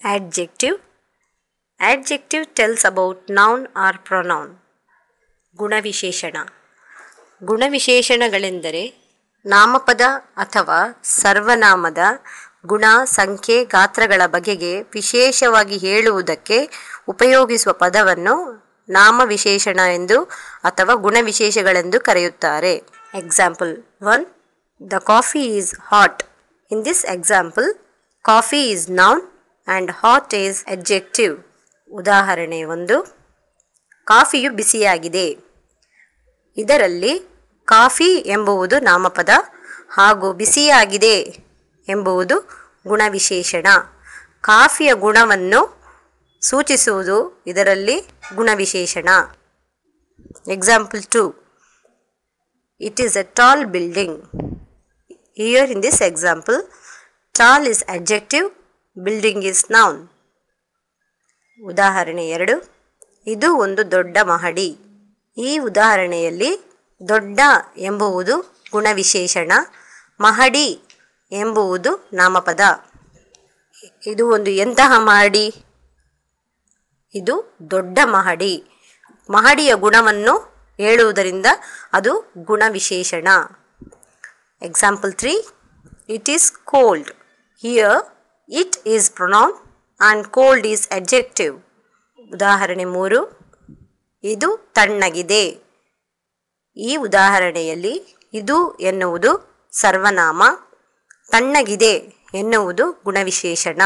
Adjective. Adjective tells about noun or pronoun. ಗುಣವಿಶೇಷಣ. ಗುಣವಿಶೇಷಣಗಳೆಂದರೆ ನಾಮಪದ ಅಥವಾ ಸರ್ವನಾಮದ ಗುಣ, ಸಂಖ್ಯೆ, ಗಾತ್ರಗಳ ಬಗೆಗೆ ವಿಶೇಷವಾಗಿ ಹೇಳುವುದಕ್ಕೆ ಉಪಯೋಗಿಸುವ ಪದವನ್ನು ನಾಮವಿಶೇಷಣ ಎಂದು ಅಥವಾ ಗುಣವಿಶೇಷಗಳೆಂದು ಕರೆಯುತ್ತಾರೆ. Example 1. The coffee is hot. In this example, coffee is noun and hot is adjective. ಉದಾಹರಣೆ 1. ಕಾಫಿಯು ಬಿಸಿಯಾಗಿದೆ. ಇದರಲ್ಲಿ ಕಾಫಿ ಎಂಬುವುದು ನಾಮಪದ ಹಾಗೂ ಬಿಸಿಯಾಗಿದೆ ಎಂಬುದು ಗುಣವಿಶೇಷಣ. ಕಾಫಿಯ ಗುಣವನ್ನು ಸೂಚಿಸುವುದು ಇದರಲ್ಲಿ ಗುಣವಿಶೇಷಣ. Example 2. It is a tall building. Here in this example, tall is adjective, building is noun. ಉದಾಹರಣೆ 2. ಇದು ಒಂದು ದೊಡ್ಡ ಮಹಡಿ. ಈ ಉದಾಹರಣೆಯಲ್ಲಿ ದೊಡ್ಡ ಎಂಬುವುದು ಗುಣವಿಶೇಷಣ, ಮಹಡಿ ಎಂಬುವುದು ನಾಮಪದ. ಇದು ಒಂದು ಎಂತಹ ಮಹಡಿ? ಇದು ದೊಡ್ಡ ಮಹಡಿ. ಮಹಡಿಯ ಗುಣವನ್ನು ಹೇಳುವುದರಿಂದ ಅದು ಗುಣವಿಶೇಷಣ. Example 3. It is cold. Here it is pronoun and cold is adjective. ಉದಾಹರಣೆ 3. ಇದು ತಣ್ಣಗಿದೆ. ಈ ಉದಾಹರಣೆಯಲ್ಲಿ ಇದು ಎನ್ನುವುದು ಸರ್ವನಾಮ, ತಣ್ಣಗಿದೆ ಎನ್ನುವುದು ಗುಣವಿಶೇಷಣ.